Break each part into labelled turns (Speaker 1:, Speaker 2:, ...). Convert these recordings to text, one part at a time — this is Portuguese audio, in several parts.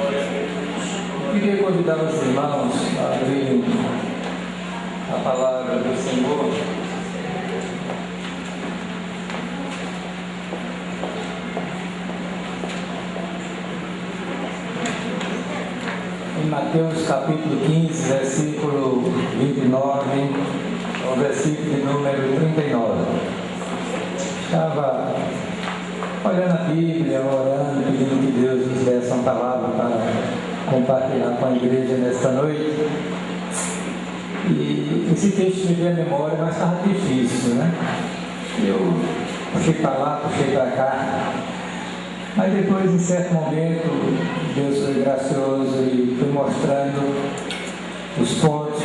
Speaker 1: Eu queria convidar os irmãos a abrirem a palavra do Senhor em Mateus capítulo 15, versículo 29, ao versículo de número 39. Estava olhando a Bíblia, orando, pedindo que Deus nos desse uma palavra para compartilhar com a igreja nesta noite. E esse texto me veio à memória, mas estava difícil, né? Eu puxei para lá, puxei para cá. Mas depois, em certo momento, Deus foi gracioso e foi mostrando os pontos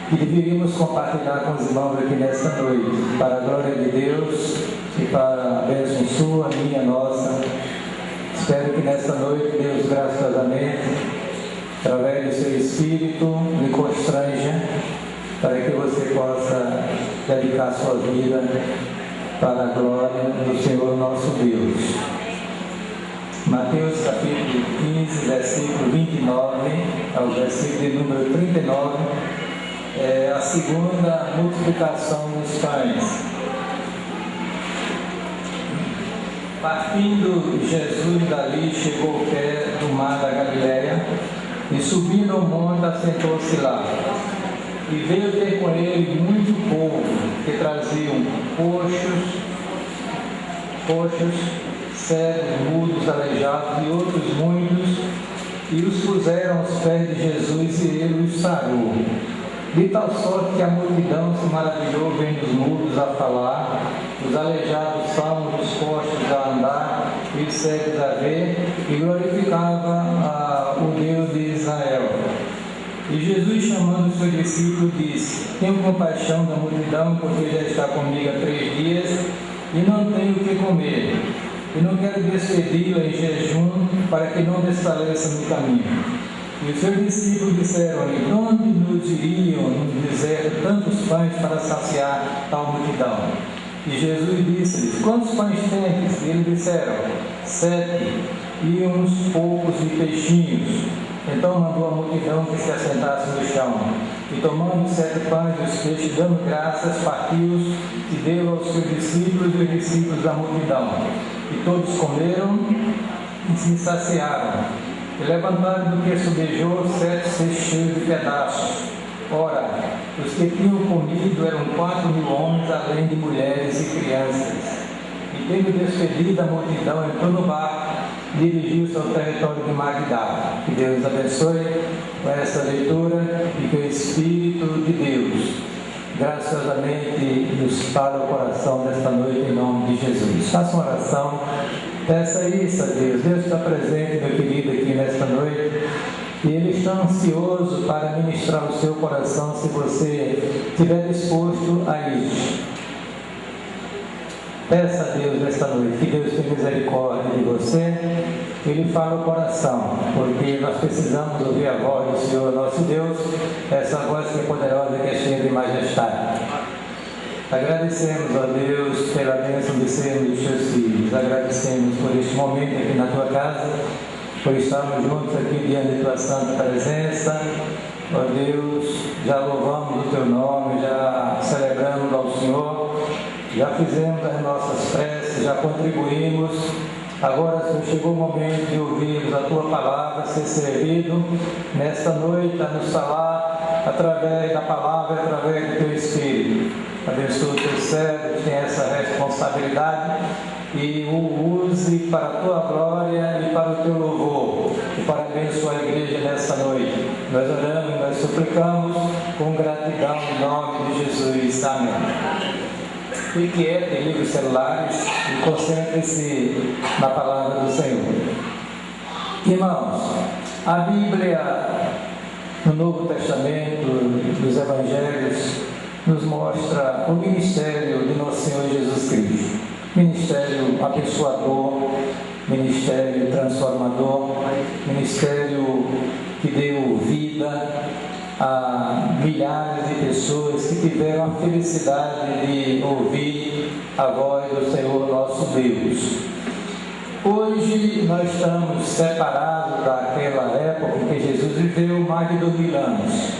Speaker 1: que deveríamos compartilhar com os irmãos aqui nesta noite, para a glória de Deus e para a bênção sua, minha, nossa. Espero que nesta noite Deus graciosamente, através do seu Espírito, me constranja para que você possa dedicar sua vida para a glória do Senhor nosso Deus. Mateus capítulo 15, versículo 29 ao versículo de número 39, é a segunda multiplicação dos pães. Partindo Jesus dali, chegou ao pé do mar da Galileia e subindo ao monte assentou-se lá. E veio ter com ele muito povo que traziam coxos, cegos, mudos, aleijados e outros muitos, e os puseram aos pés de Jesus e ele os sarou. De tal sorte que a multidão se maravilhou vendo os mudos a falar, os aleijados salmos, os coxos a andar e os cegos a ver, e glorificava o Deus de Israel. E Jesus, chamando os seus discípulos, disse: tenho compaixão da multidão, porque já está comigo há 3 dias e não tenho o que comer. E não quero despedi-la em jejum, para que não desfaleça no caminho. E os seus discípulos disseram-lhe: onde nos iriam no deserto tantos pães para saciar tal multidão? E Jesus disse-lhes: quantos pães tendes? E eles disseram: 7, e uns poucos de peixinhos. Então mandou a multidão que se assentasse no chão. E tomando os 7 pães e os peixes, dando graças, partiu-os e deu aos seus discípulos e os discípulos da multidão. E todos comeram e se saciaram. E levantaram do que sobejou 7 cestos cheios de pedaços. Ora, os que tinham comido eram 4.000 homens, além de mulheres e crianças. E tendo despedido a multidão, entrou no barco e dirigiu-se ao território de Magdala. Que Deus abençoe com essa leitura e que o Espírito de Deus graciosamente nos fale o coração desta noite em nome de Jesus. Faça uma oração. Peça isso a Deus. Deus está presente, meu querido, aqui nesta noite. E Ele está ansioso para ministrar o seu coração, se você estiver disposto a isso. Peça a Deus nesta noite, que Deus tenha misericórdia de você. Ele fala o coração, porque nós precisamos ouvir a voz do Senhor nosso Deus, essa voz que é poderosa, que é cheia de majestade. Agradecemos a Deus pela bênção de sermos os teus filhos. Agradecemos por este momento aqui na tua casa, por estarmos juntos aqui diante de tua santa presença. Ó Deus, já louvamos o teu nome, já celebramos ao Senhor, já fizemos as nossas preces, já contribuímos. Agora, Senhor, chegou o momento de ouvirmos a tua palavra ser servido nesta noite, a nos falar através da palavra, através do teu Espírito. Abençoa os teus servos que têm essa responsabilidade e o use para a tua glória e para o teu louvor e para abençoar a igreja nessa noite. Nós oramos, nós suplicamos com gratidão em nome de Jesus. Amém. Fique quieto, ligue os celulares e concentre-se na palavra do Senhor. Irmãos, a Bíblia no Novo Testamento, dos Evangelhos, nos mostra o ministério de nosso Senhor Jesus Cristo. Ministério abençoador, ministério transformador, ministério que deu vida a milhares de pessoas que tiveram a felicidade de ouvir a voz do Senhor nosso Deus. Hoje nós estamos separados daquela época em que Jesus viveu mais de 2000 anos.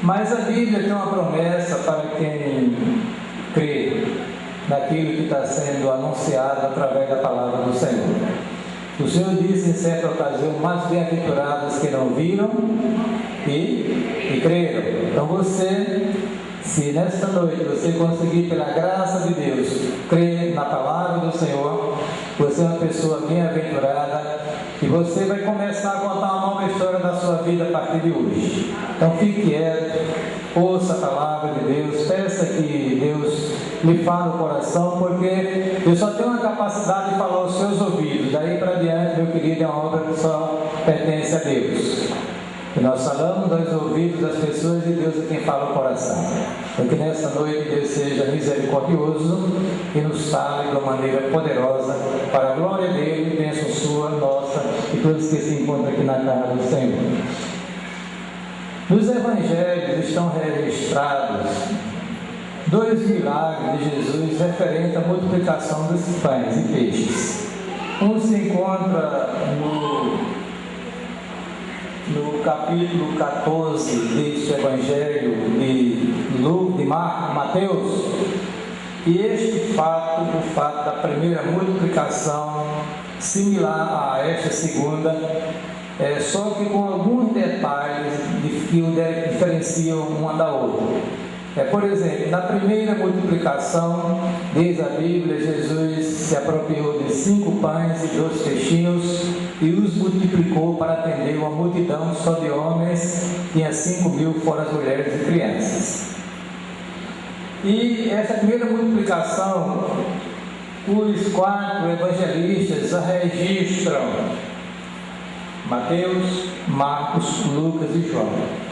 Speaker 1: Mas a Bíblia tem uma promessa para quem crê naquilo que está sendo anunciado através da palavra do Senhor. O Senhor disse em certa ocasião: mais bem-aventurados que não viram e creram. Então você, se nesta noite você conseguir, pela graça de Deus, crer na palavra do Senhor, você é uma pessoa bem-aventurada e você vai começar a contar uma nova história da sua vida a partir de hoje. Então fique quieto, ouça a palavra de Deus, peça que Deus lhe fale no coração, porque eu só tenho uma capacidade de falar aos seus ouvidos. Daí para diante, meu querido, é uma obra que só pertence a Deus. E nós falamos aos ouvidos das pessoas e Deus é quem fala o coração. Então que nessa noite Deus seja misericordioso e nos fale de uma maneira poderosa para a glória dele, bênção sua, nossa e todos que se encontram aqui na casa do Senhor. Nos evangelhos estão registrados 2 milagres de Jesus referentes à multiplicação dos pães e peixes. Um se encontra no capítulo 14 deste Evangelho de Mateus, e este fato, o fato da primeira multiplicação, similar a esta segunda, só que com alguns detalhes que o diferenciam uma da outra. Por exemplo, na primeira multiplicação, diz a Bíblia, Jesus se apropriou de 5 pães e 2 peixinhos e os multiplicou para atender uma multidão só de homens, tinha 5.000 fora as mulheres e crianças. E essa primeira multiplicação, os 4 evangelistas a registram: Mateus, Marcos, Lucas e João.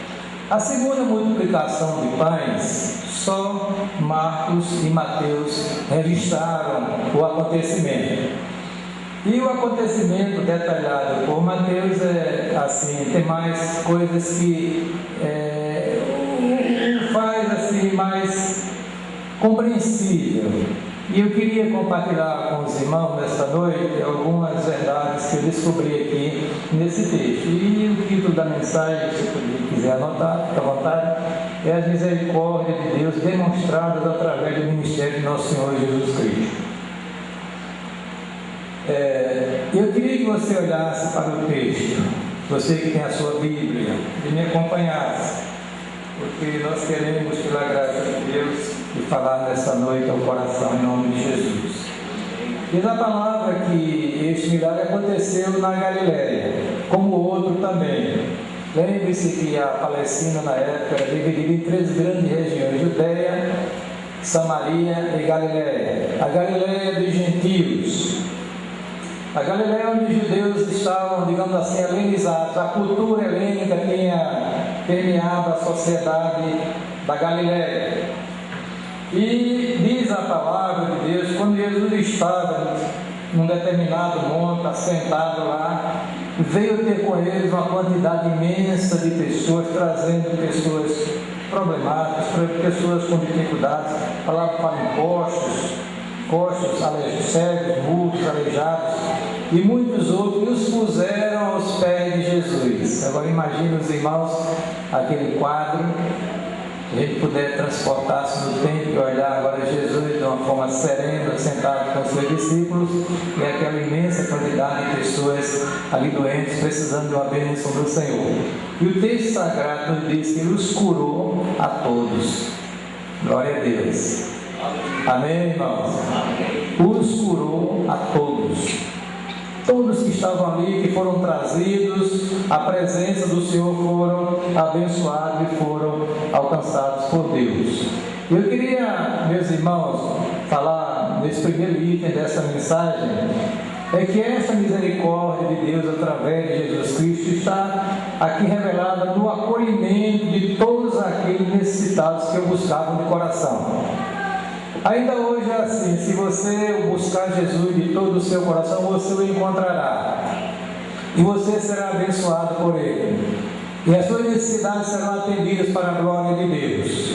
Speaker 1: A segunda multiplicação de pães, só Marcos e Mateus registraram o acontecimento. E o acontecimento detalhado por Mateus tem mais coisas que faz assim mais compreensível. E eu queria compartilhar com os irmãos nesta noite algumas verdades que eu descobri aqui nesse texto. E o título da mensagem, se você quiser anotar, fica à vontade, é as misericórdias de Deus demonstradas através do ministério de nosso Senhor Jesus Cristo. Eu queria que você olhasse para o texto, você que tem a sua Bíblia, e me acompanhasse, porque nós queremos, pela graça de Deus, e falar nessa noite ao coração, em nome de Jesus. Diz a palavra que este milagre aconteceu na Galileia, como o outro também. Lembre-se que a Palestina na época era dividida em 3 grandes regiões: Judeia, Samaria e Galileia. A Galileia dos gentios, a Galileia onde os judeus estavam, digamos assim, helenizados. A cultura helênica tinha permeado a sociedade da Galileia. E diz a palavra de Deus, quando Jesus estava num determinado monte, assentado lá, veio ter com eles uma quantidade imensa de pessoas, trazendo pessoas problemáticas, pessoas com dificuldades, falavam para impostos, cegos, mudos, aleijados, e muitos outros, e os puseram aos pés de Jesus. Agora imagine os irmãos, aquele quadro, se a gente puder transportar-se no tempo e olhar agora Jesus de uma forma serena, sentado com seus discípulos, e aquela imensa quantidade de pessoas ali doentes, precisando de uma bênção do Senhor. E o texto sagrado nos diz que Ele os curou a todos. Glória a Deus. Amém, irmãos? Os curou a todos. Todos que estavam ali, que foram trazidos à presença do Senhor, foram abençoados e foram alcançados por Deus. Eu queria, meus irmãos, falar nesse primeiro item dessa mensagem, é que essa misericórdia de Deus através de Jesus Cristo está aqui revelada no acolhimento de todos aqueles necessitados que o buscavam de coração. Ainda hoje é assim: se você buscar Jesus de todo o seu coração, você o encontrará, e você será abençoado por Ele, e as suas necessidades serão atendidas para a glória de Deus.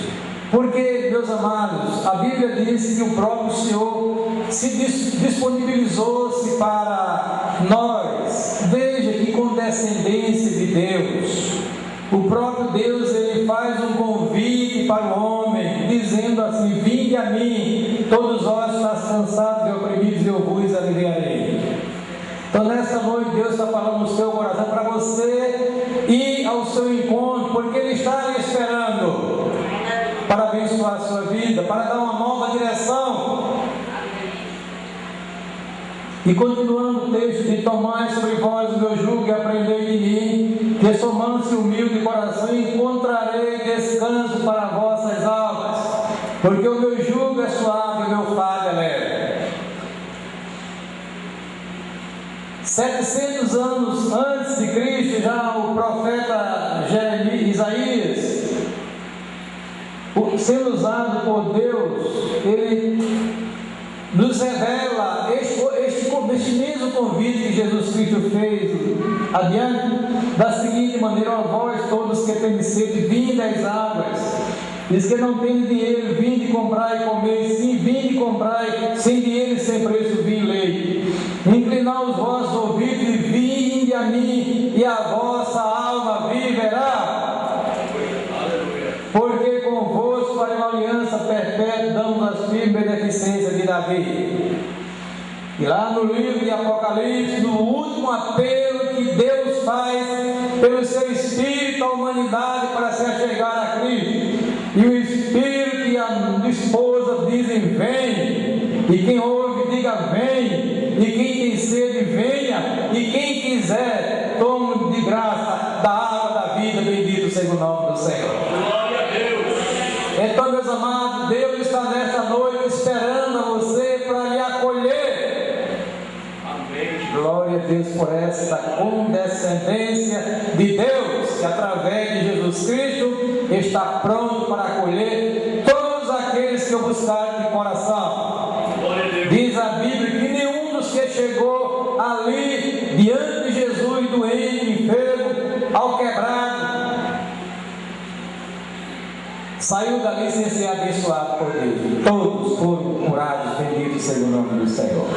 Speaker 1: Porque, meus amados, a Bíblia diz que o próprio Senhor se disponibilizou-se para nós. Veja que condescendência de Deus. O próprio Deus, ele faz um convite para o homem, dizendo assim: vinde a mim, todos vós estáis cansados e oprimidos, e eu vos aliviarei. Então nesta noite Deus está falando no seu coração para você ir ao seu encontro, porque Ele está ali esperando para abençoar a sua vida, para dar uma nova direção. E continuando o texto de: tomai sobre vós o meu jugo e aprendei de mim, que sou manso e humilde de coração, e encontrarei descanso para vossas almas, porque o meu jugo é suave e o meu fardo é leve. 700 anos antes de Cristo, já o profeta Isaías, sendo usado por Deus, ele nos revela este mesmo convite que Jesus Cristo fez adiante, da seguinte maneira: ó vós todos que tendes sede, vinde às águas. Diz que não tem dinheiro, vinde comprar e comer. Sim, vinde comprar, sem dinheiro e sem preço, vinho e leite. Inclinar os vossos ouvidos e vinde a mim, e a vossa alma viverá. Porque convosco farei uma aliança perpétua, dando as firmes beneficências de Davi. E lá no livro de Apocalipse, no último apelo que Deus faz pelo seu Espírito à humanidade para se achegar a Cristo, e o Espírito e a esposa dizem: vem, e quem ouve diga: vem, e quem tem sede venha, e quem quiser tome de graça da água da vida. Bendito seja o nome do Senhor. Glória a Deus. Então, meus amados, Deus está nesta noite esperando a você para lhe acolher. Glória a Deus por esta condescendência de Deus, que através de Jesus Cristo está pronto para acolher todos aqueles que o buscarem de coração. Diz a Bíblia que nenhum dos que chegou ali diante de Jesus, doente, enfermo, ao quebrado, saiu dali sem ser abençoado por Deus. Todos foram curados. Bendito seja o nome do Senhor.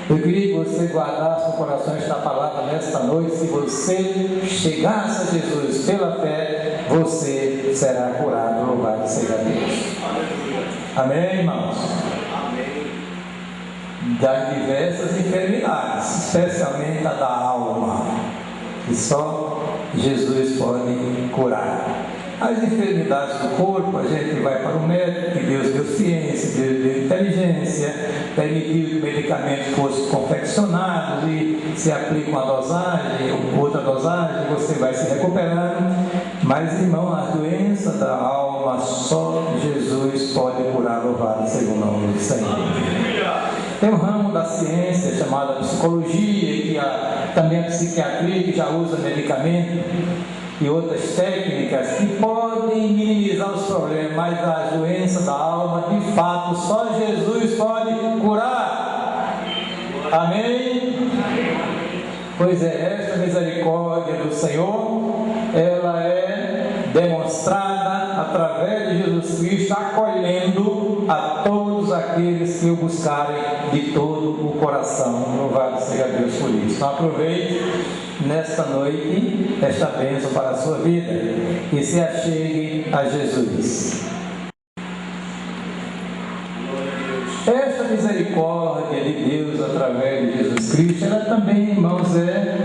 Speaker 1: Eu queria que você guardasse no coração esta palavra nesta noite. Se você chegasse a Jesus pela fé, você será curado. Louvado seja Deus. Amém, irmãos? Das diversas enfermidades, especialmente a da alma, que só Jesus pode curar. As enfermidades do corpo, a gente vai para o médico, que Deus deu ciência, Deus deu inteligência, permitiu que medicamentos fossem confeccionados e se aplica uma dosagem, outra dosagem, você vai se recuperando. Mas, irmão, a doença da alma, só Jesus pode curar. Louvado seja o nome do Senhor. Tem um ramo da ciência chamado psicologia, que também a psiquiatria, que já usa medicamento e outras técnicas que podem minimizar os problemas, mas a doença da alma, de fato, só Jesus pode curar. Amém? Pois é, esta misericórdia do Senhor, ela é demonstrada através de Jesus Cristo, acolhendo a todos aqueles que o buscarem de todo o coração. Louvado seja Deus por isso. Então aproveite nesta noite esta bênção para a sua vida e se achegue a Jesus. Esta misericórdia de Deus através de Jesus Cristo, ela também, irmãos, é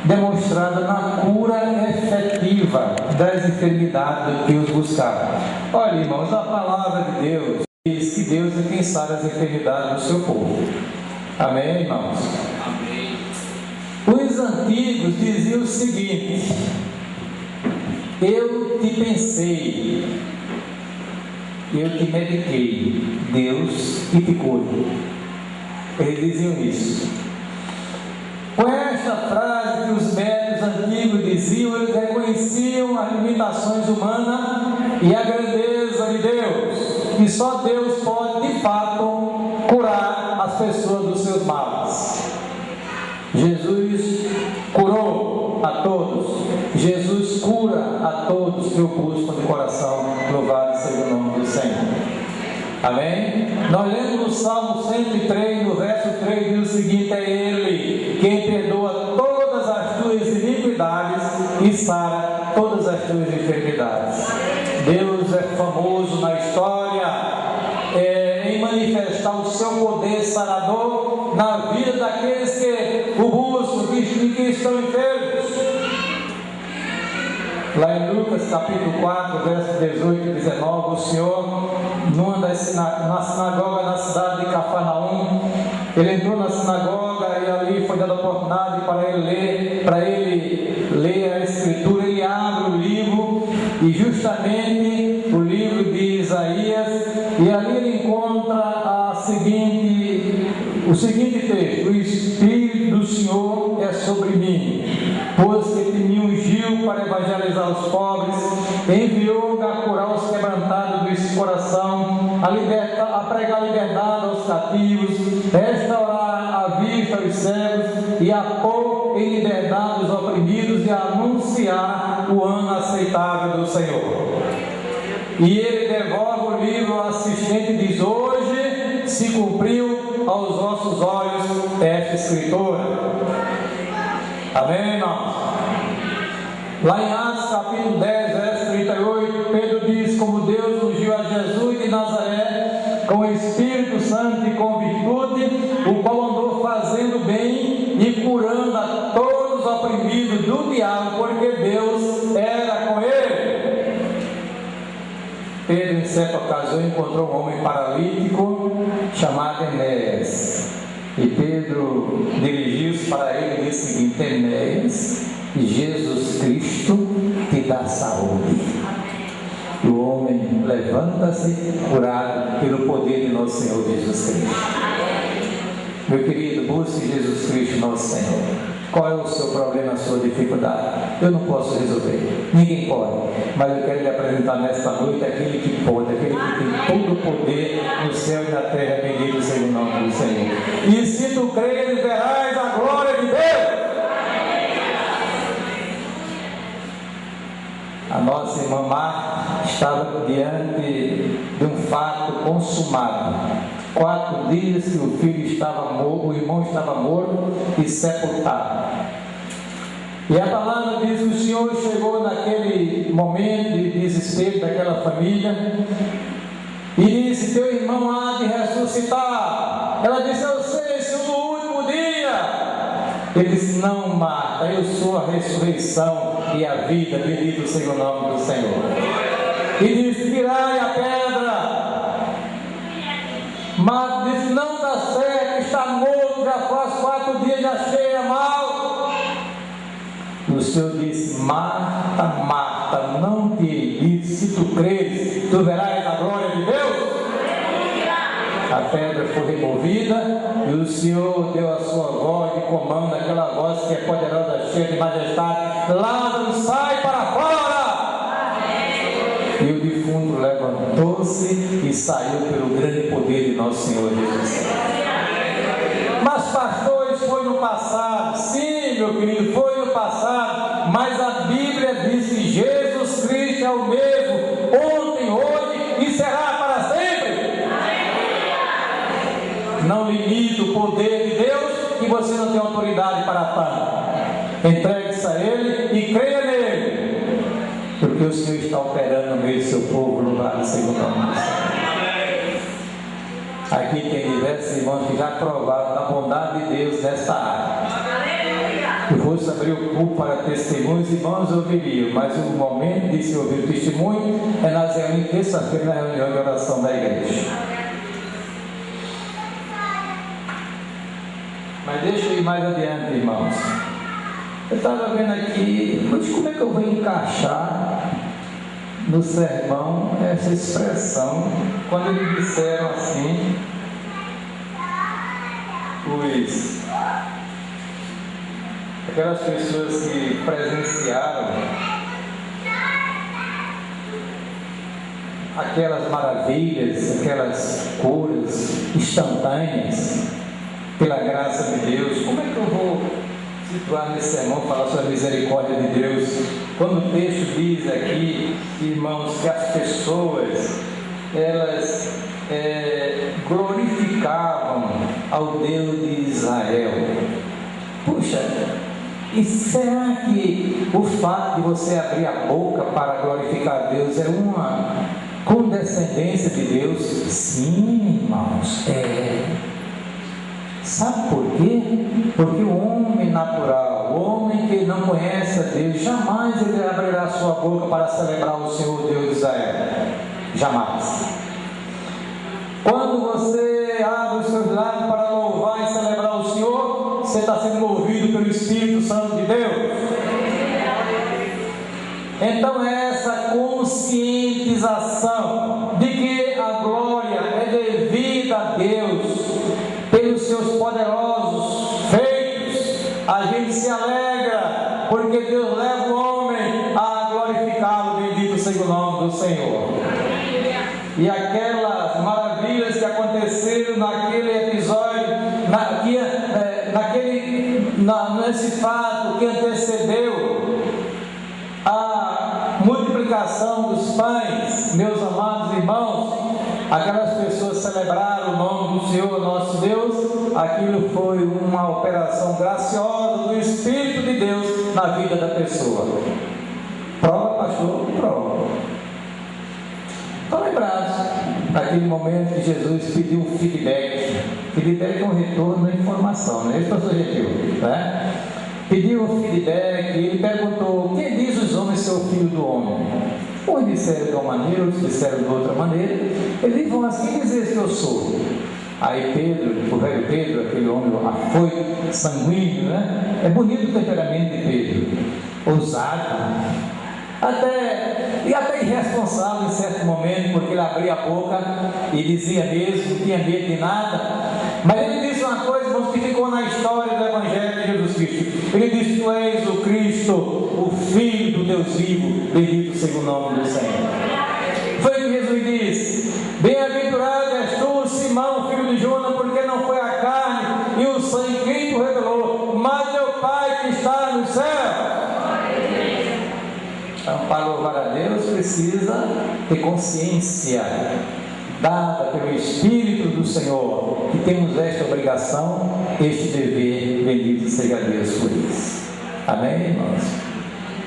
Speaker 1: demonstrada na cura efetiva das enfermidades que os buscaram. Olha, irmãos, a palavra de Deus diz que Deus é quem sabe as enfermidades do seu povo. Amém, irmãos? Amém. Os antigos diziam o seguinte: eu te pensei, eu te mediquei, Deus e te curo. Eles diziam isso. Com esta frase que os médicos antigos diziam, eles reconheciam as limitações humanas e a grandeza de Deus, que só Deus pode de fato curar as pessoas dos seus males. Jesus curou a todos, Jesus cura a todos que o buscam de coração. Louvado seja o nome do Senhor. Amém? Nós lemos no Salmo 103, no verso 3, diz o seguinte: é Ele quem perdoa todas as tuas iniquidades e sara todas as tuas enfermidades. Deus é famoso na história em manifestar o seu poder sarador na vida daqueles que o buscam e que estão enfermos. Lá em Lucas capítulo 4, verso 18 e 19, o Senhor, na sinagoga na cidade de Cafarnaum, ele entrou na sinagoga e ali foi dada oportunidade para ele ler a Escritura. Ele abre o livro, e justamente o livro de Isaías, e ali ele encontra o seguinte texto: o Espírito do Senhor é sobre mim, pois que me ungiu para evangelizar os pobres, enviou-me a curar os quebrantados do coração, a pregar a liberdade aos cativos, restaurar a vista aos cegos, e a pôr em liberdade os oprimidos, e a anunciar o ano aceitável do Senhor. E ele devolve o livro ao assistente e diz: hoje se cumpriu aos vossos olhos esta escritura. Amém, irmãos? Lá em Atos capítulo 10, verso 38, Pedro diz: como Deus ungiu a Jesus de Nazaré com o Espírito Santo e com virtude, o qual andou fazendo bem e curando a todos os oprimidos do diabo, porque Deus era com ele. Pedro, em certa ocasião, encontrou um homem paralítico chamado Enéas. E Pedro dirigiu-se para ele e disse o seguinte: Enéas, Jesus Cristo te dá saúde. E o homem levanta-se, curado pelo poder de nosso Senhor Jesus Cristo. Meu querido, busque Jesus Cristo, nosso Senhor. Qual é o seu problema, a sua dificuldade? Eu não posso resolver, ninguém pode, mas eu quero lhe apresentar nesta noite aquele que pode, aquele que tem todo o poder no céu e na terra. Bendito seja o nome do Senhor. E se tu creres, verás a glória de Deus. A nossa irmã Marta estava diante de um fato consumado. 4 dias que o filho estava morto, o irmão estava morto e sepultado. E a palavra diz que o Senhor chegou naquele momento de desespero daquela família e disse: teu irmão há de ressuscitar. Ela disse: eu sei, Senhor, no último dia. Ele disse: não, Marta, eu sou a ressurreição e a vida. Bendito seja o nome do Senhor. E disse: tirai a pedra. Mas disse: não está certo, está morto, já faz 4 dias, já cheira mal. O Senhor disse: Marta, Marta, não te disse, se tu creres, tu verás a glória de Deus. A pedra foi removida e o Senhor deu a sua voz de comando, aquela voz que é poderosa, cheia de majestade: Lázaro, sai para fora! E o defunto levantou-se e saiu pelo grande poder de nosso Senhor Jesus. Mas pastor, isso foi no passado. Sim, meu querido, foi no passado, mas a Bíblia diz que Jesus Cristo é o mesmo ontem, hoje e será para sempre. Não limite o poder de Deus, que você não tem autoridade para tanto. Entregue-se a Ele e creia nele, porque o Senhor está operando no meio do seu povo, no lugar do Senhor. Aqui tem diversos irmãos que já provaram da bondade de Deus nesta área. Eu fosse abrir o culto para testemunhos, irmãos ouviriam, mas o momento de se ouvir o testemunho é nas reuniões, terça-feira, na reunião de oração da igreja. Mas deixa eu ir mais adiante, irmãos. Eu estava vendo aqui, mas como é que eu vou encaixar no sermão essa expressão, quando eles disseram assim, aquelas pessoas que presenciaram aquelas maravilhas, aquelas curas instantâneas pela graça de Deus. Como é que eu vou situar nesse sermão, falar sobre a misericórdia de Deus, quando o texto diz aqui, irmãos, que as pessoas, elas glorificavam ao Deus de Israel. Puxa, e será que o fato de você abrir a boca para glorificar a Deus é uma condescendência de Deus? Sim, irmãos, Sabe por quê? Porque o homem natural, o homem que não conhece a Deus, jamais ele abrirá sua boca para celebrar o Senhor Deus de Israel. Jamais. Quando você abre os seus lábios para louvar e celebrar o Senhor, você está sendo movido pelo Espírito Santo de Deus. Então essa conscientização de que a glória é devida a Deus pelos seus poderosos feitos, a gente se alegra, porque Deus leva o homem a glorificá-lo. Bendito seja o nome do Senhor. E aquelas maravilhas que aconteceram naquele episódio, nesse fato que antecedeu a multiplicação dos pães, meus amados irmãos, aquelas pessoas celebraram o nome do Senhor nosso Deus. Aquilo foi uma operação graciosa do Espírito de Deus na vida da pessoa. Prova, pastor? Prova. Estão lembrados daquele momento que Jesus pediu um feedback? Feedback é um retorno da informação, não é isso, pastor Getúlio? Né? Pediu um feedback, ele perguntou: quem diz os homens ser o filho do homem? Uns disseram de uma maneira, outros disseram de outra maneira. Eles vão assim dizer que eu sou. Aí Pedro, o velho Pedro, aquele homem afoito, sanguíneo, né? É bonito o temperamento de Pedro, ousado, até irresponsável em certo momento, porque ele abria a boca e dizia mesmo, não tinha medo de nada. Mas ele disse uma coisa, irmãos, que ficou na história do Evangelho de Jesus Cristo. Ele disse: tu és o Cristo, o Filho do Deus vivo, bendito seja o nome do Senhor. Foi o que Jesus disse: bem-aventurado és tu, Simão, filho de Jonas, porque não foi a carne e o sangue quem te revelou, mas teu Pai que está no céu. Então, para louvar a Deus, precisa ter consciência dada pelo Espírito do Senhor, que temos esta obrigação, este dever. Bendito seja Deus por isso. Amém, irmãos?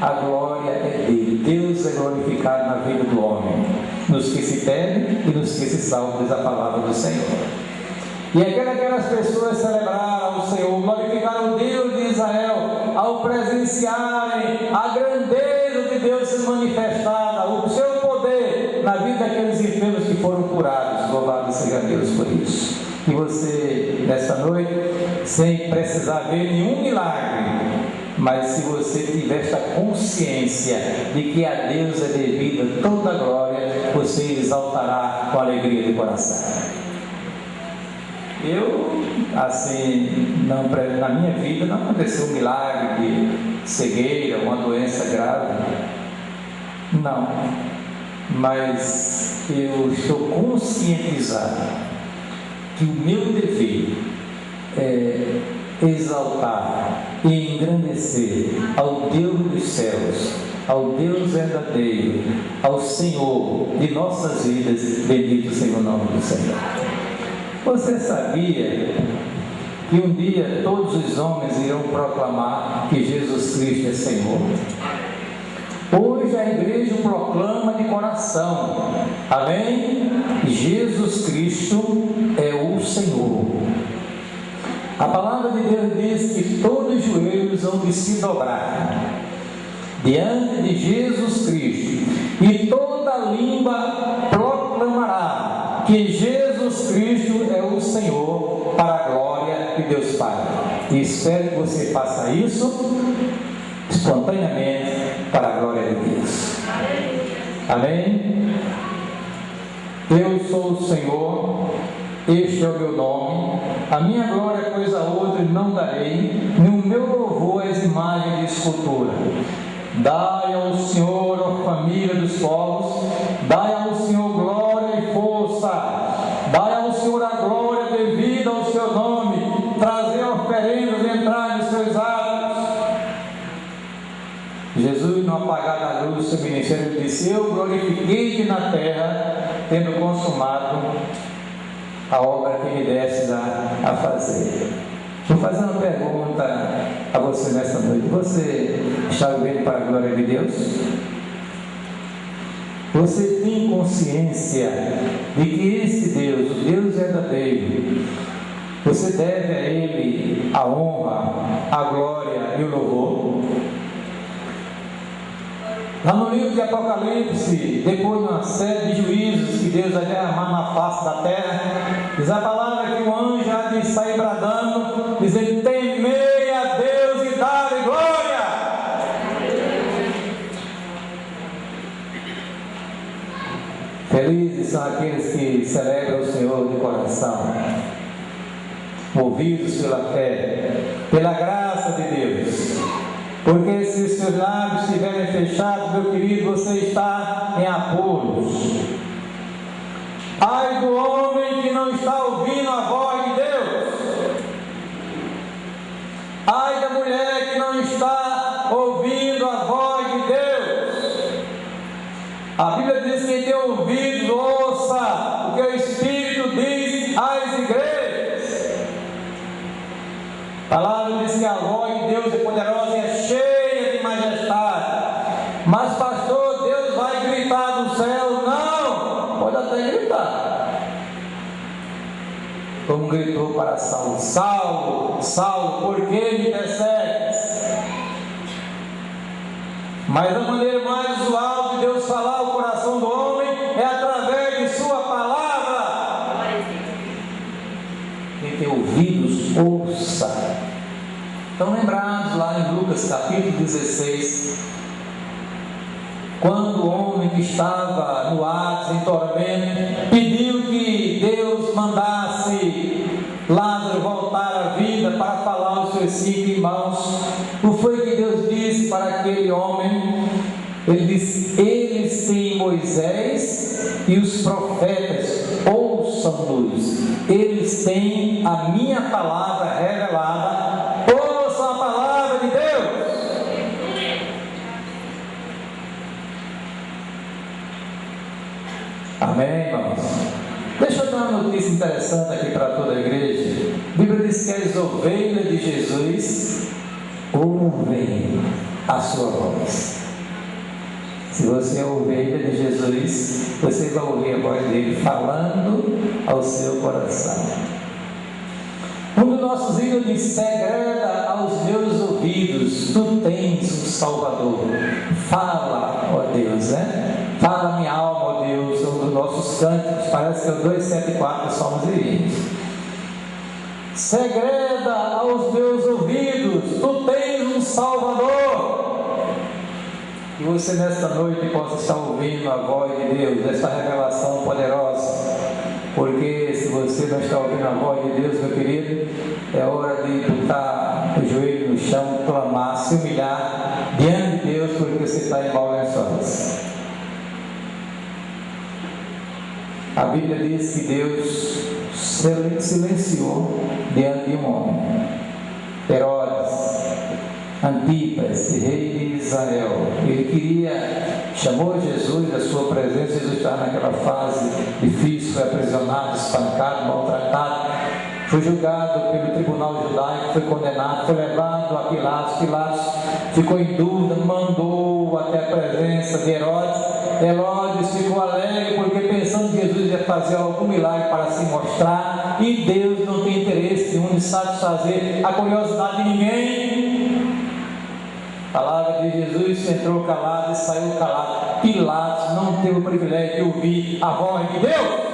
Speaker 1: A glória é dele. Deus é glorificado na vida do homem, nos que se perdem e nos que se salvam, diz a palavra do Senhor. E aquelas pessoas celebraram o Senhor, glorificaram o Deus de Israel, ao presenciarem a grandeza de Deus se manifestada, o seu poder na vida daqueles enfermos que foram curados. Louvado seja Deus por isso. E você, nesta noite, sem precisar ver nenhum milagre, mas se você tiver esta consciência de que a Deus é devida toda a glória, você exaltará com alegria de coração. Eu, assim, na minha vida não aconteceu um milagre de cegueira, uma doença grave, não, mas eu estou conscientizado que o meu dever é exaltar e engrandecer ao Deus dos céus, ao Deus verdadeiro, ao Senhor de nossas vidas. Bendito seja o nome do Senhor. Você sabia que um dia todos os homens irão proclamar que Jesus Cristo é Senhor? Hoje a igreja proclama de coração, amém? Jesus Cristo é o Senhor. A palavra de Deus diz que todos os joelhos vão de se dobrar diante de Jesus Cristo, e toda língua proclamará que Jesus Cristo é o Senhor, para a glória de Deus Pai. E espero que você faça isso espontaneamente para a glória de Deus. Amém? Eu sou o Senhor, este é o meu nome, a minha glória coisa outra não darei, no meu louvor as imagens de escultura. Dai ao Senhor, ó família dos povos, dai ao Senhor glória e força, dai ao Senhor a glória devida ao seu nome, trazer oferendas e entrar nos seus atos. Jesus não apagada a luz do seu ministério, ele disse: eu glorifiquei-te na terra, tendo consumado a obra que me destes a fazer. Vou fazer uma pergunta a você nesta noite: você está vivendo para a glória de Deus? Você tem consciência de que esse Deus, o Deus verdadeiro, você deve a Ele a honra, a glória e o louvor? Lá no livro de Apocalipse, depois de uma série de juízos que Deus vai derramar na face da terra, diz a palavra que o anjo há de sair bradando, dizendo: temei a Deus e dai-lhe glória. Felizes são aqueles que celebram o Senhor de coração, movidos pela fé, pela graça de Deus. Porque se os seus lábios estiverem fechados, meu querido, você está em apuros. Ai do homem que não está ouvindo a voz de Deus. Ai da mulher que não está ouvindo a voz de Deus. A Bíblia diz que quem tem ouvido, ouça o que o Espírito diz às igrejas. A palavra diz que a voz de Deus é poderosa e é cheia de majestade. Mas, pastor, Deus vai gritar do céu? Não, pode até gritar. Como gritou para Saulo: Saulo, Saulo, por que me persegues? Mas a maneira mais usual de Deus falar ao coração do homem é através de sua palavra. Quem tem ouvidos, ouça. Estão lembrados lá em Lucas capítulo 16, quando o homem que estava no Hades, em tormento, pediu que Deus mandasse Lázaro voltar à vida para falar aos seus 5 irmãos. O que foi que Deus disse para aquele homem? Ele disse: eles têm Moisés e os profetas, ouçam-nos. Eles têm a minha palavra revelada, ouçam a palavra de Deus. Amém, irmãos? Deixa eu dar uma notícia interessante aqui para toda a igreja. A Bíblia diz que as ovelhas de Jesus ouvem a sua voz. Se você é ovelha de Jesus, você vai ouvir a voz dele falando ao seu coração. Um dos nossos hinos diz: segreda aos meus ouvidos, tu tens um Salvador. Fala, ó Deus, né? Fala minha alma, ó Deus. Um dos nossos cânticos, parece que é o 274 Salmos Divinos. Segreda aos meus ouvidos, tu tens um Salvador. Que você nesta noite possa estar ouvindo a voz de Deus, esta revelação poderosa. Porque se você não está ouvindo a voz de Deus, meu querido, é hora de botar o joelho no chão, clamar, se humilhar diante de Deus, porque você está em maus lençóis. A Bíblia diz que Deus silenciou diante de um homem, Herodes Antipas, rei de Israel. Ele chamou Jesus da sua presença. Jesus estava naquela fase difícil, foi aprisionado, espancado, maltratado, foi julgado pelo tribunal judaico, foi condenado, foi levado a Pilatos. Pilatos ficou em dúvida, mandou até a presença de Herodes. Herodes ficou alegre, porque pensando que Jesus ia fazer algum milagre para se mostrar, e Deus não tem interesse nenhum de satisfazer a curiosidade de ninguém. A palavra de Jesus entrou calado e saiu calado. Pilatos não teve o privilégio de ouvir a voz de Deus.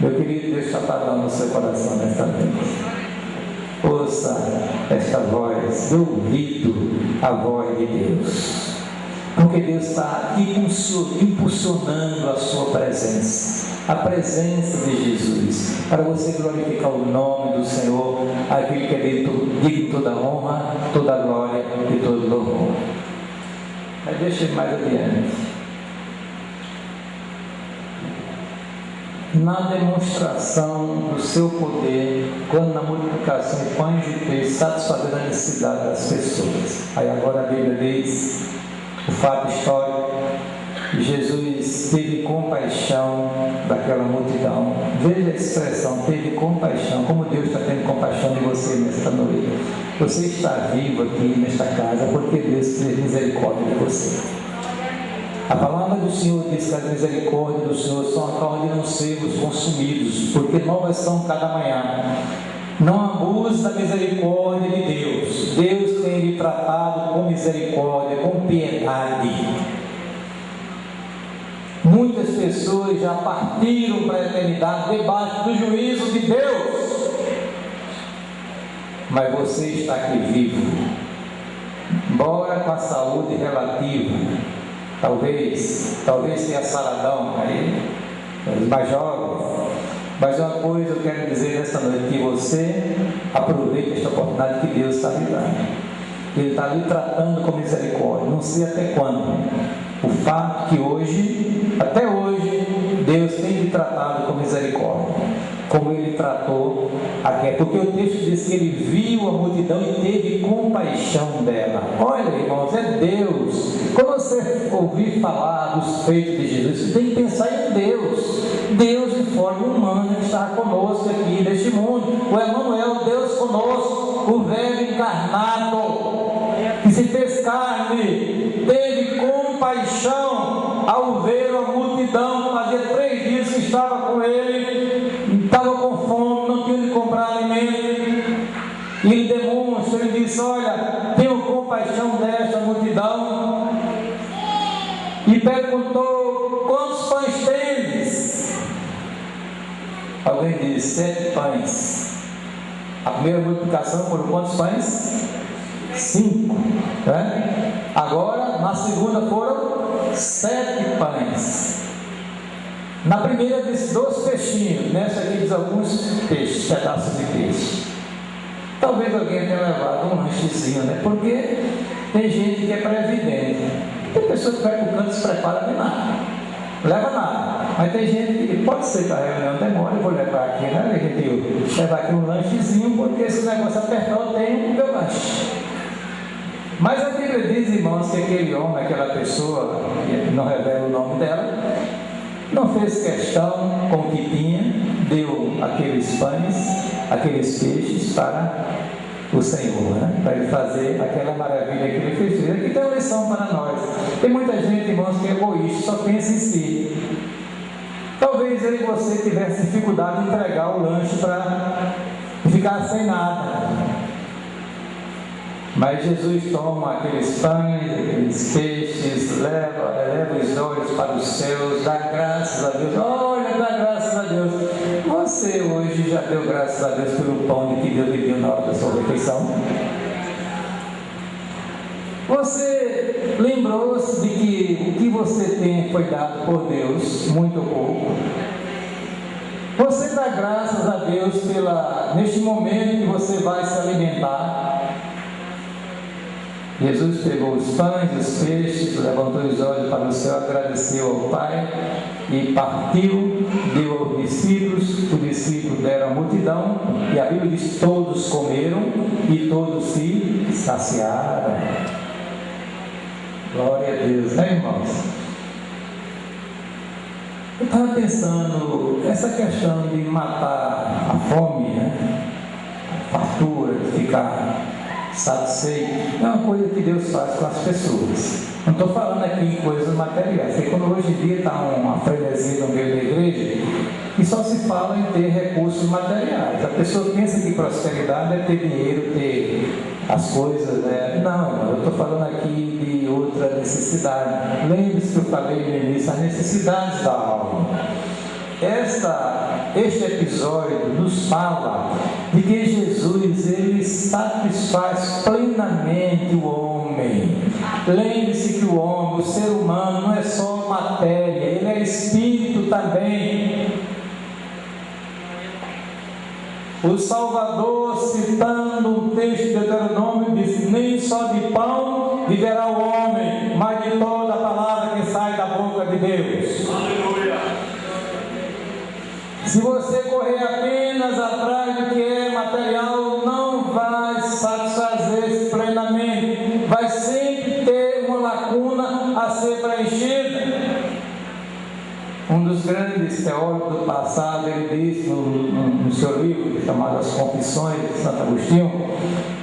Speaker 1: Meu querido, Deus está falando no seu coração nesta noite. Ouça esta voz, dê ouvido à voz de Deus, porque Deus está impulsionando a sua presença, a presença de Jesus, para você glorificar o nome do Senhor, aquele que é digno de toda honra, toda glória e todo louvor. Mas deixa eu ir mais adiante. na demonstração do seu poder, quando na multiplicação de pães de peixe, satisfazendo a necessidade das pessoas. Aí agora a Bíblia diz o fato histórico: Jesus teve compaixão daquela multidão. Veja a expressão, teve compaixão, como Deus está tendo compaixão de você nesta noite. Você está vivo aqui nesta casa porque Deus teve misericórdia de você. A palavra do Senhor diz que as misericórdias do Senhor são a causa de não sermos consumidos, porque novas são cada manhã. Não abuse da misericórdia de Deus. Deus tem lhe tratado com misericórdia, com piedade. Muitas pessoas já partiram para a eternidade debaixo do juízo de Deus, mas você está aqui vivo, embora com a saúde relativa. Talvez tenha saradão aí, os mais jovens. Mas uma coisa eu quero dizer nessa noite: que você aproveite esta oportunidade que Deus está lhe dando. Ele está lhe tratando com misericórdia, não sei até quando. O fato que hoje, até hoje, Deus tem lhe tratado com misericórdia, como Ele tratou aqui, porque o texto diz que Ele viu a multidão e teve compaixão dela. Olha, irmãos, é Deus. Quando você ouvir falar dos feitos de Jesus, você tem que pensar em Deus. Deus em forma humana está conosco aqui neste mundo. O Emanuel, Deus conosco, o Verbo encarnado, que se fez carne, teve compaixão ao ver a multidão. Fazia 3 dias que estava com ele, estava com fome, não tinha de comprar alimento, e ele demonstra, ele diz: olha, tenho compaixão desta multidão, e perguntou: quantos pães tendes? Alguém disse: 7 pães. A primeira multiplicação foram quantos pães? 5, né? Agora, na segunda foram 7 pães. Na primeira disse 2 peixinhos, nessa aqui diz alguns peixes, pedaços de peixe. Talvez alguém tenha levado um lanchezinho, né? Porque tem gente que é previdente. Tem pessoa que vai para o canto e se prepara de nada, não leva nada. Mas tem gente que pode ser que a reunião demora, eu vou levar aqui, né? Eu levar aqui um lanchezinho, porque se o negócio apertar, eu tenho o meu lanche. Mas a Bíblia diz, irmãos, que aquele homem, aquela pessoa, que não revela o nome dela, não fez questão com o que tinha, deu aqueles pães, aqueles peixes para o Senhor, né? Para ele fazer aquela maravilha que ele fez. Aqui tem uma lição para nós. Tem muita gente, irmãos, que é egoísta, só pensa em si. Talvez eu e você tivesse dificuldade de entregar o lanche para ficar sem nada. Mas Jesus toma aqueles pães, aqueles peixes, leva os olhos para os céus, dá graças a Deus. Olha, dá graças a Deus. Você hoje já deu graças a Deus pelo pão que Deus lhe deu na hora da sua refeição? Você lembrou-se de que o que você tem foi dado por Deus, muito pouco? Você dá graças a Deus neste momento que você vai se alimentar? Jesus pegou os pães, os peixes, levantou os olhos para o céu, agradeceu ao Pai e partiu, deu aos discípulos, os discípulos deram à multidão, e a Bíblia diz: todos comeram e todos se saciaram. Glória a Deus, né, irmãos? Eu estava pensando, essa questão de matar a fome, né? A fartura, de ficar satisfeito, é uma coisa que Deus faz com as pessoas. Não estou falando aqui em coisas materiais, porque quando hoje em dia está uma frenesia no meio da igreja, e só se fala em ter recursos materiais. A pessoa pensa que prosperidade é ter dinheiro, ter as coisas, né? Não, eu estou falando aqui de outra necessidade. Lembre-se que eu falei no início, as necessidades da alma. Este episódio nos fala de que Jesus, ele satisfaz plenamente o homem. Lembre-se que o homem, o ser humano, não é só matéria, ele é espírito também. O Salvador, citando um texto de Deuteronômio, disse: nem só de pão viverá o homem, mas de toda a palavra que sai da boca de Deus. Aleluia. ser preenchida. Um dos grandes teólogos do passado, ele disse no seu livro chamado As Confissões de Santo Agostinho,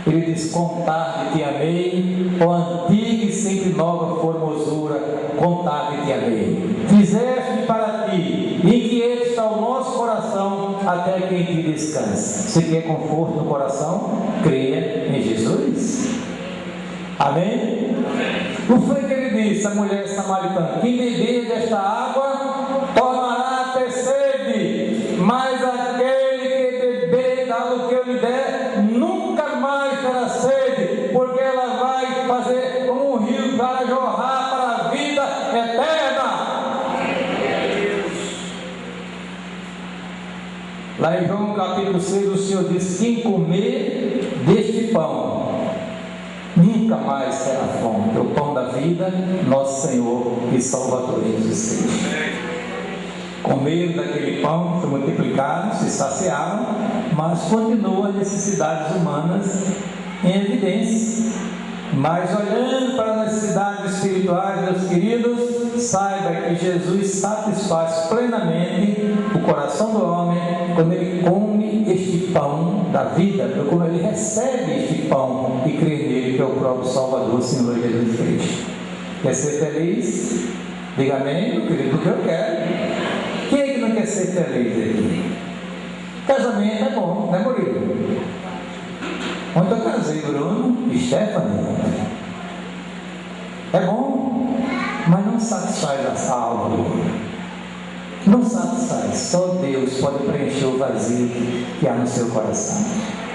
Speaker 1: ele diz: contar de te amei, ó antiga e sempre nova formosura, contar de te amei. Fizeste para ti, inquieto está o nosso coração, até que em ti descanse. Você quer conforto no coração? Creia em Jesus. Amém? O que foi que ele disse, a mulher samaritana? Quem beber desta água tornará a ter sede, mas aquele que beber do que eu lhe der nunca mais terá sede, porque ela vai fazer como um rio para jorrar para a vida eterna. Lá em João capítulo 6, o Senhor diz: quem comer deste pão nunca mais terá fome. É o pão da vida, nosso Senhor e Salvador Jesus Cristo. Comeram daquele pão, se multiplicaram, se saciaram, mas continuam as necessidades humanas em evidência. Mas olhando para as necessidades espirituais, meus queridos, saiba que Jesus satisfaz plenamente o coração do homem quando ele come este pão da vida, quando ele recebe este pão e crê nele, que é o próprio Salvador, Senhor Jesus Cristo. Quer ser feliz? Diga amém, meu querido, porque eu quero. Quem é que não quer ser feliz aqui? Casamento é bom, né, Murilo? Ontem eu casei, Bruno e Stephanie. É bom, mas não satisfaz a alma. Não satisfaz. Só Deus pode preencher o vazio que há no seu coração.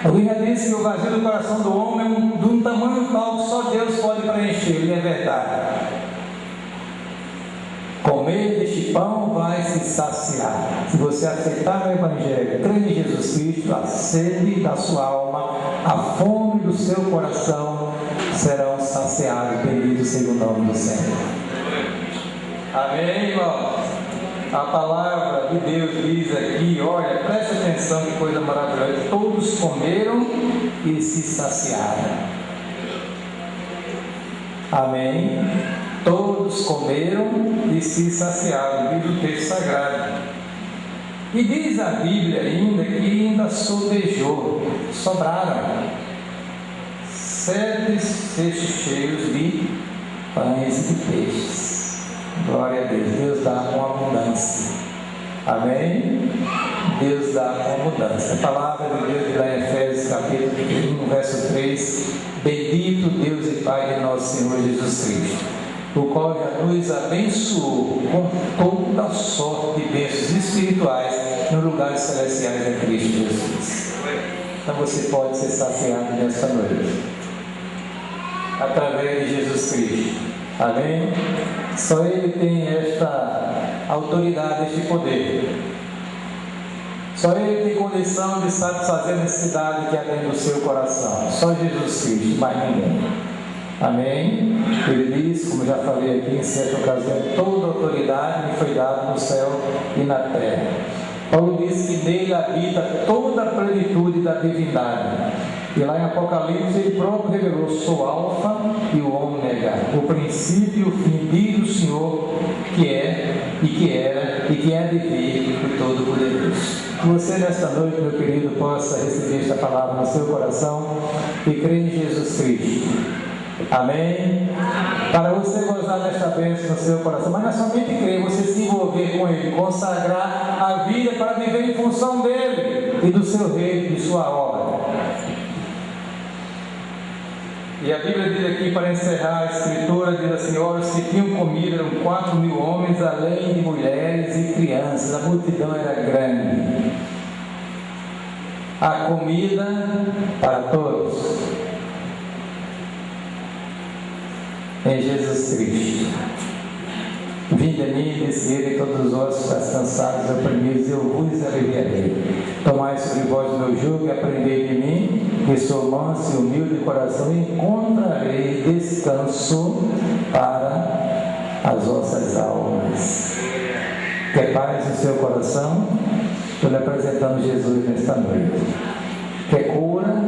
Speaker 1: Alguém já disse que o vazio do coração do homem é de um tamanho tal que só Deus pode preencher, e é verdade. Comer deste pão vai se saciar. Se você aceitar o Evangelho, crer em Jesus Cristo, a sede da sua alma, a fome do seu coração serão saciados. Bendito seja o nome do Senhor. Amém, irmãos? A palavra de Deus diz aqui, olha, preste atenção, que coisa maravilhosa. Todos comeram e se saciaram. Amém? Todos comeram e se saciaram, diz o texto sagrado. E diz a Bíblia ainda que ainda sobejou, sobraram 7 cestos cheios de pães e de peixes. Glória a Deus. Deus dá com abundância. Amém? Deus dá com abundância. A palavra de Deus lá em Efésios capítulo 1, verso 3: bendito Deus e Pai de nosso Senhor Jesus Cristo, o qual já nos abençoou com toda sorte de bênçãos espirituais nos lugares celestiais em Cristo Jesus. Então você pode ser saciado nesta noite, através de Jesus Cristo. Amém? Só Ele tem esta autoridade, este poder. Só Ele tem condição de satisfazer a necessidade que há dentro do seu coração. Só Jesus Cristo, mais ninguém. Amém? Ele diz, como já falei aqui em certa ocasião, toda autoridade me foi dada no céu e na terra. Paulo diz que nele habita toda a plenitude da divindade. E lá em Apocalipse ele próprio revelou: sou alfa e o ômega, o princípio e o fim, diz o Senhor, que é, e que era, e que é de vir, o Todo-Poderoso. Que você nesta noite, meu querido, possa receber esta palavra no seu coração e crer em Jesus Cristo. Amém? Para você gozar desta bênção no seu coração, mas não é somente crer, você se envolver com Ele, consagrar a vida para viver em função dEle e do seu reino, de sua obra. E a Bíblia diz aqui, para encerrar, a Escritura diz assim: olha, os que tinham comido eram 4.000 homens, além de mulheres e crianças. A multidão era grande. A comida para todos em Jesus Cristo. Vinde a mim, disse Ele, todos vós que estáis cansados e oprimidos, eu vos aliviarei. Tomai sobre vós o meu jugo e aprendei de mim, que sou manso e humilde de coração, e encontrarei descanso para as vossas almas. Quer paz no seu coração? Estou lhe apresentando Jesus nesta noite. Quer cura?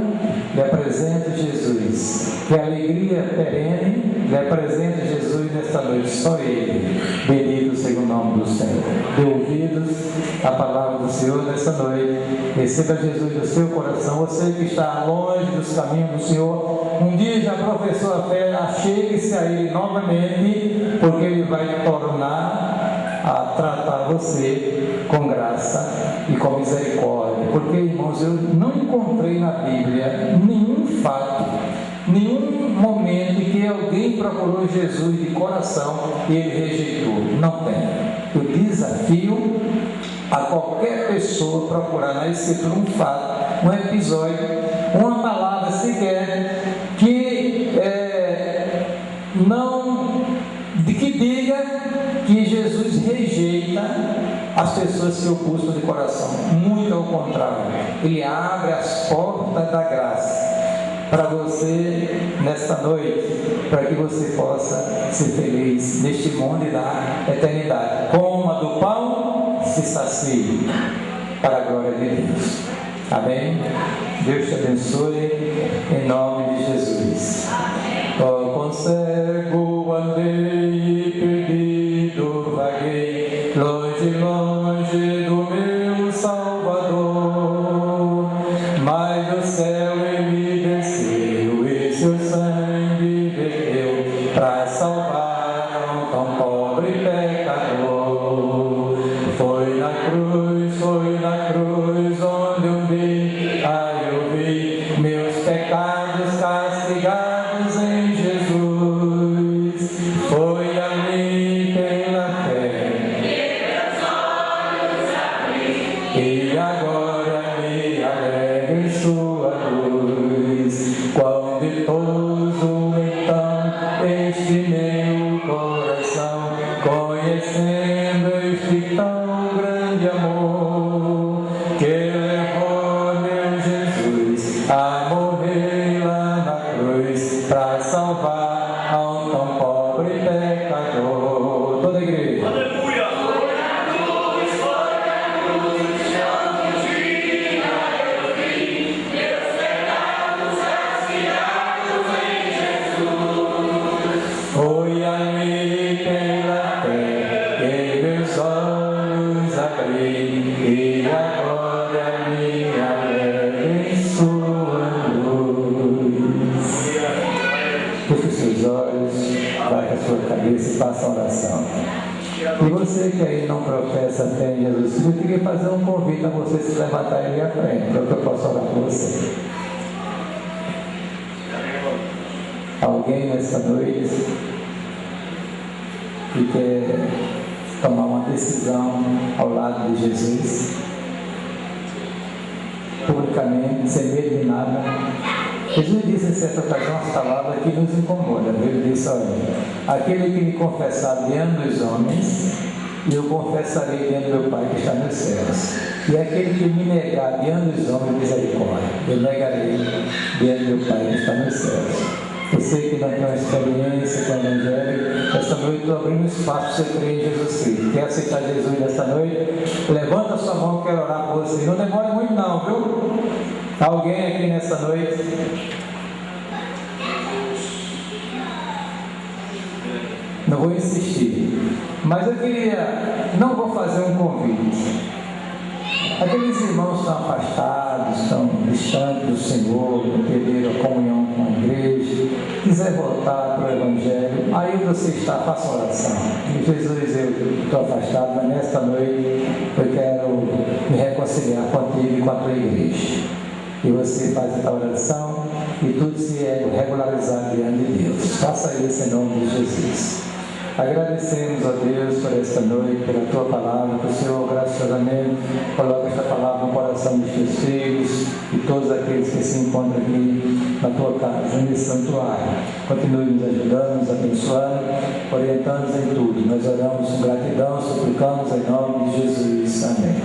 Speaker 1: Lhe apresento Jesus. Quer alegria perene? Representa Jesus nesta noite, só Ele. Bendito seja o nome do Senhor. Dê ouvidos à palavra do Senhor nesta noite. Receba Jesus no seu coração. Você que está longe dos caminhos do Senhor, um dia já professou a fé, achegue-se a Ele novamente, porque Ele vai tornar a tratar você com graça e com misericórdia. Porque, irmãos, eu não encontrei na Bíblia nenhum fato, nenhum momento em que alguém procurou Jesus de coração e ele rejeitou. Não tem. Eu desafio a qualquer pessoa procurar na Escritura um fato, um episódio, uma palavra sequer que que diga que Jesus rejeita as pessoas que o buscam de coração. Muito ao contrário, Ele abre as portas da graça para você nesta noite, para que você possa ser feliz neste mundo e na eternidade. Coma do pão, se sacie, para a glória de Deus. Amém? Deus te abençoe, em nome de Jesus. Ó, com cego andei, perdido vaguei, longe, longe do meu Salvador, mas do céu ele desceu e seu sangue verteu para salvar um tão pobre pecador. Foi na cruz onde eu vi, aí eu vi meus pecados castigados em Jesus. Foi ali pela fé e agora me alegro em sua luz. Quão ditoso então este meu coração, conhecendo este tão grande amor, que levou meu Jesus a morrer lá na cruz, para salvar a um tão pobre pecador. Toda a igreja. Foi ali pela fé que meus olhos abri, e agora me alegro em sua luz. Feche os seus olhos, baixe a sua cabeça e faça a oração. E você que aí não professa fé em Jesus, eu queria fazer um convite a você se levantar ali à frente, para que eu possa orar por você. Alguém nessa noite que quer tomar uma decisão ao lado de Jesus, publicamente, sem medo de nada. Jesus disse em certa ocasião as palavras que nos incomodam. Ele disse: olha, aquele que me confessar diante dos homens, eu confessarei diante do meu Pai que está nos céus. E aquele que me negar diante dos homens, misericórdia, eu negarei diante do meu Pai que está nos céus. Você que não tem uma experiência com o Evangelho, esta noite estou abrindo espaço para você crer em Jesus Cristo. Quer aceitar Jesus nesta noite? Levanta a sua mão, quero orar por você. Não demore muito não, viu? Alguém aqui nessa noite? Não vou insistir, mas eu não vou fazer um convite. Aqueles irmãos estão afastados, estão distantes do Senhor, perderam a comunhão com a igreja, quiser voltar para o Evangelho, aí você está, faça oração. E Jesus, eu estou afastado, mas nesta noite eu quero me reconciliar contigo e com a tua igreja. E você faz essa oração e tudo se regularizar diante de Deus. Faça isso em nome de Jesus. Agradecemos a Deus por esta noite, pela tua palavra, que o Senhor graciosamente coloca esta palavra no coração dos teus filhos e todos aqueles que se encontram aqui na tua casa, nesse santuário. Continue nos ajudando, nos abençoando, orientando-nos em tudo. Nós oramos com gratidão, suplicamos em nome de Jesus. Amém.